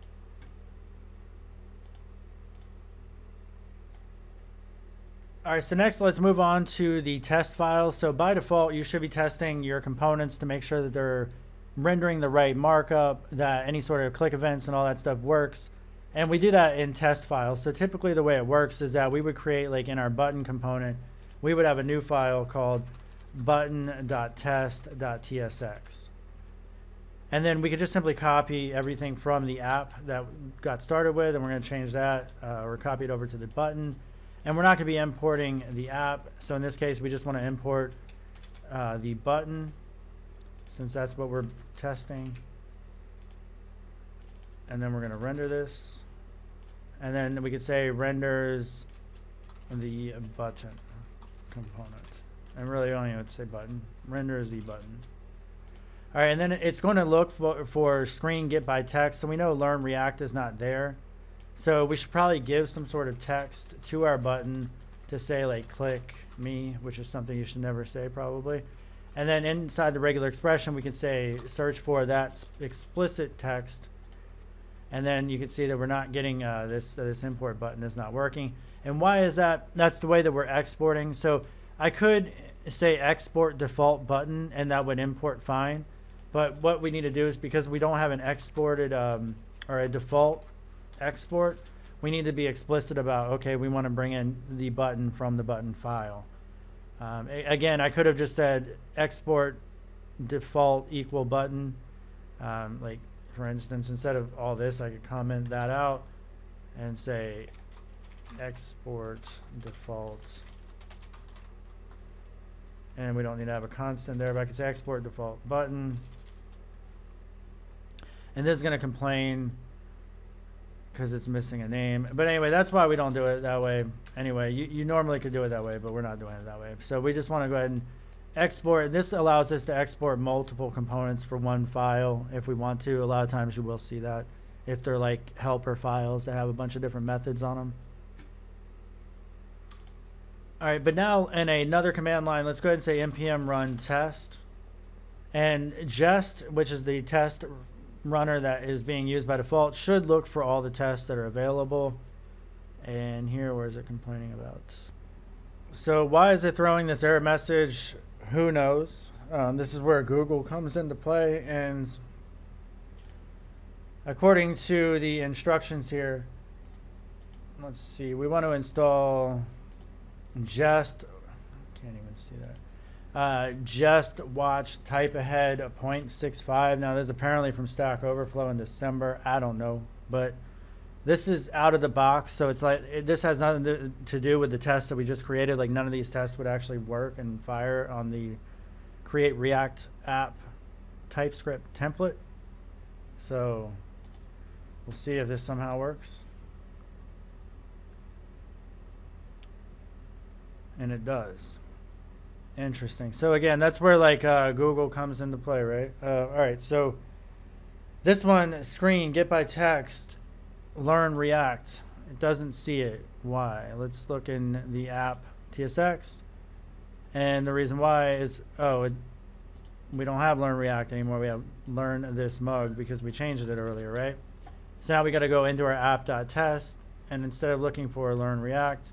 Speaker 1: All right, so next let's move on to the test file. So by default, you should be testing your components to make sure that they're rendering the right markup, that any sort of click events and all that stuff works. And we do that in test files. So typically the way it works is that we would create, like in our button component, we would have a new file called button.test.tsx. And then we could just simply copy everything from the app that got started with, and we're going to change that or copy it over to the button. And we're not going to be importing the app. So in this case, we just want to import the button, since that's what we're testing. And then we're going to render this. And then we could say renders the button component. And really only would say button. Renders the button. All right, and then it's going to look for screen get by text. So we know learn React is not there. So we should probably give some sort of text to our button to say like click me, which is something you should never say probably. And then inside the regular expression, we can say search for that explicit text. And then you can see that we're not getting this import button is not working. And why is that? That's the way that we're exporting. So I could say export default button and that would import fine. But what we need to do is, because we don't have an exported or a default export, we need to be explicit about, okay, we want to bring in the button from the button file. Again, I could have just said export default equal button. Like for instance, instead of all this, I could comment that out and say export default. And we don't need to have a constant there, but I could say export default button. And this is going to complain because it's missing a name. But anyway, that's why we don't do it that way. Anyway, you normally could do it that way, but we're not doing it that way. So we just want to go ahead and export. This allows us to export multiple components for one file if we want to. A lot of times you will see that if they're like helper files that have a bunch of different methods on them. All right, but now in another command line, let's go ahead and say Npm Run Test. And Jest, which is the test runner that is being used by default, should look for all the tests that are available. And here, where is it complaining about? So why is it throwing this error message? Who knows? This is where Google comes into play. And according to the instructions here, let's see, we want to install Just, can't even see that. Just watch type ahead 0.65. Now this is apparently from Stack Overflow in December. I don't know, but this is out of the box. So it's like, this has nothing to do with the tests that we just created. Like none of these tests would actually work and fire on the create React app TypeScript template. So we'll see if this somehow works. And it does. Interesting. So again, that's where like Google comes into play, right? All right, so this one, screen, get by text, learn React. It doesn't see it. Why? Let's look in the app TSX. And the reason why is, we don't have learn React anymore. We have learn this mug because we changed it earlier, right? So now we got to go into our app.test, and instead of looking for learn React,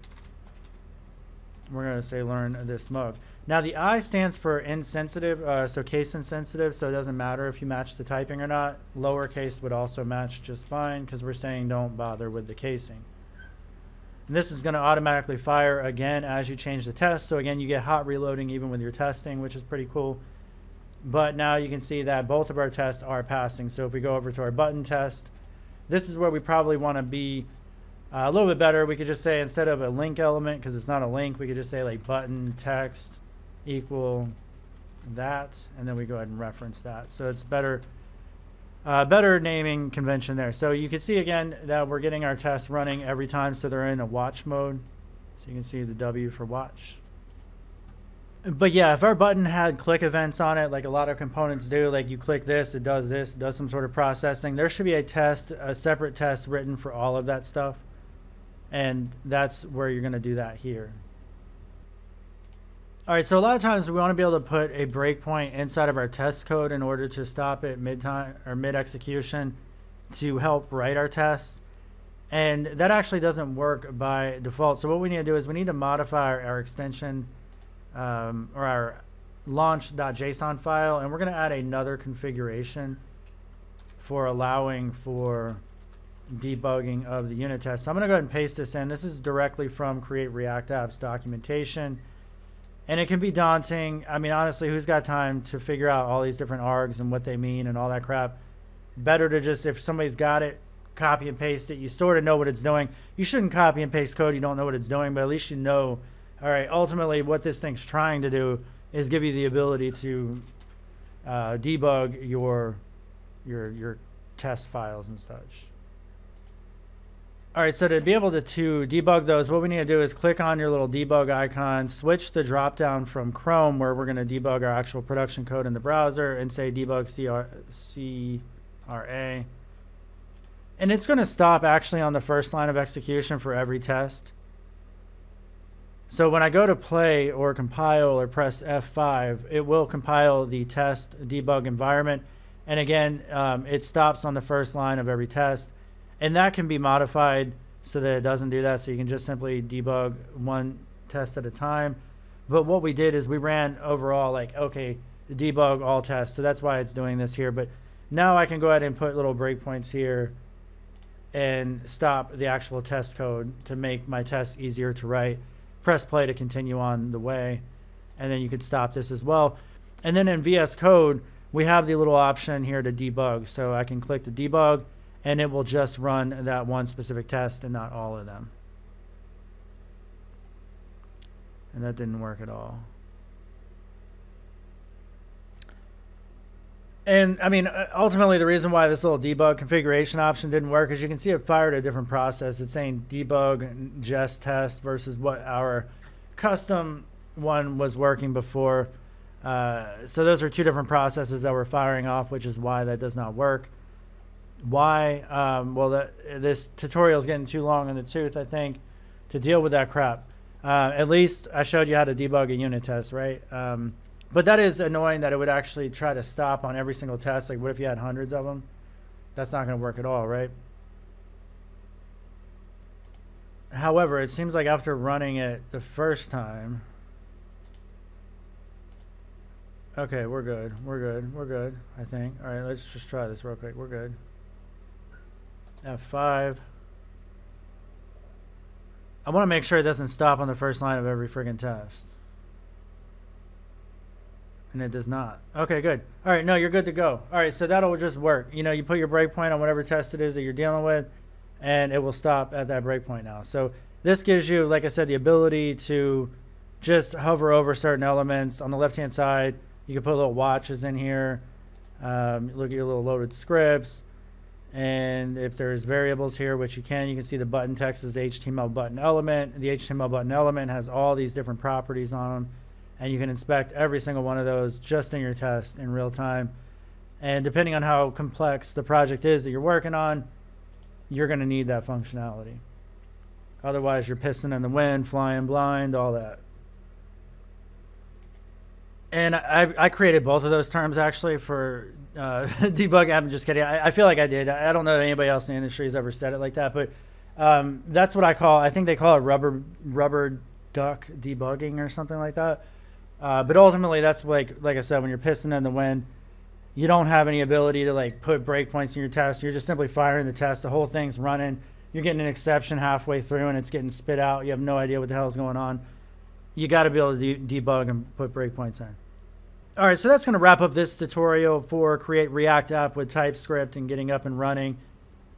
Speaker 1: we're going to say learn this mug. Now the I stands for insensitive, so case insensitive, so it doesn't matter if you match the typing or not. Lowercase would also match just fine because we're saying don't bother with the casing. And this is going to automatically fire again as you change the test. So again, you get hot reloading even with your testing, which is pretty cool. But now you can see that both of our tests are passing. So if we go over to our button test, this is where we probably want to be a little bit better. We could just say, instead of a link element, because it's not a link, we could just say like button text equal that, and then we go ahead and reference that. So it's better naming convention there. So you can see again that we're getting our tests running every time, so they're in a watch mode. So you can see the W for watch. But yeah, if our button had click events on it, like a lot of components do, like you click this, it does some sort of processing, there should be a separate test written for all of that stuff. And that's where you're going to do that here. All right, so a lot of times we want to be able to put a breakpoint inside of our test code in order to stop it mid-time or mid-execution to help write our test. And that actually doesn't work by default. So what we need to do is we need to modify our extension or our launch.json file, and we're going to add another configuration for allowing for debugging of the unit test. So I'm going to go ahead and paste this in. This is directly from Create React Apps documentation. And it can be daunting. I mean, honestly, who's got time to figure out all these different args and what they mean and all that crap? Better to just, if somebody's got it, copy and paste it. You sort of know what it's doing. You shouldn't copy and paste code you don't know what it's doing, but at least you know, all right, ultimately what this thing's trying to do is give you the ability to debug your test files and such. All right, so to be able to debug those, what we need to do is click on your little debug icon, switch the drop down from Chrome, where we're going to debug our actual production code in the browser, and say debug CRA. And it's going to stop actually on the first line of execution for every test. So when I go to play or compile or press F5, it will compile the test debug environment. And again, it stops on the first line of every test. And that can be modified so that it doesn't do that. So you can just simply debug one test at a time. But what we did is we ran overall like, okay, debug all tests. So that's why it's doing this here. But now I can go ahead and put little breakpoints here and stop the actual test code to make my test easier to write. Press play to continue on the way. And then you could stop this as well. And then in VS Code, we have the little option here to debug. So I can click the debug, and it will just run that one specific test and not all of them. And that didn't work at all. And I mean, ultimately the reason why this little debug configuration option didn't work is you can see it fired a different process. It's saying debug just test versus what our custom one was working before. So those are two different processes that we're firing off, which is why that does not work. Why? Well, this tutorial is getting too long in the tooth, I think, to deal with that crap. At least I showed you how to debug a unit test, right? But that is annoying that it would actually try to stop on every single test. Like, what if you had hundreds of them? That's not going to work at all, right? However, it seems like after running it the first time... Okay, we're good. We're good. We're good, I think. All right, let's just try this real quick. We're good. F5. I want to make sure it doesn't stop on the first line of every friggin' test. And it does not. Okay, good. All right, no, you're good to go. All right, so that'll just work. You know, you put your breakpoint on whatever test it is that you're dealing with, and it will stop at that breakpoint now. So this gives you, like I said, the ability to just hover over certain elements. On the left-hand side, you can put little watches in here. Look at your little loaded scripts. And if there's variables here, which you can see the button text is HTML button element. The HTML button element has all these different properties on them. And you can inspect every single one of those just in your test in real time. And depending on how complex the project is that you're working on, you're going to need that functionality. Otherwise, you're pissing in the wind, flying blind, all that. And I created both of those terms actually for debug. I'm just kidding. I feel like I did. I don't know if anybody else in the industry has ever said it like that, but that's what I think they call it rubber duck debugging or something like that. But ultimately, that's like I said, when you're pissing in the wind, you don't have any ability to like put breakpoints in your test. You're just simply firing the test. The whole thing's running. You're getting an exception halfway through, and it's getting spit out. You have no idea what the hell is going on. You got to be able to debug and put breakpoints in. All right, so that's going to wrap up this tutorial for Create React App with TypeScript and getting up and running.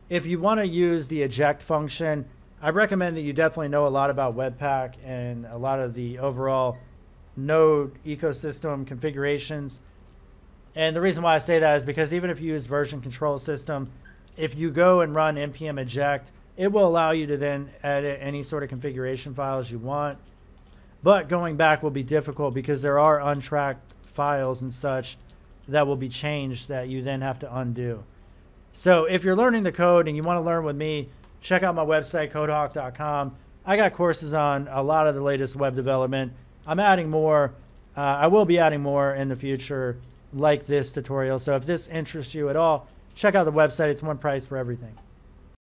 Speaker 1: If you want to use the eject function, I recommend that you definitely know a lot about Webpack and a lot of the overall Node ecosystem configurations. And the reason why I say that is because even if you use version control system, if you go and run npm eject, it will allow you to then edit any sort of configuration files you want. But going back will be difficult because there are untracked files and such that will be changed that you then have to undo. So if you're learning the code and you want to learn with me, check out my website, codehawk.com. I got courses on a lot of the latest web development. I'm adding more. I will be adding more in the future like this tutorial. So if this interests you at all, check out the website. It's one price for everything.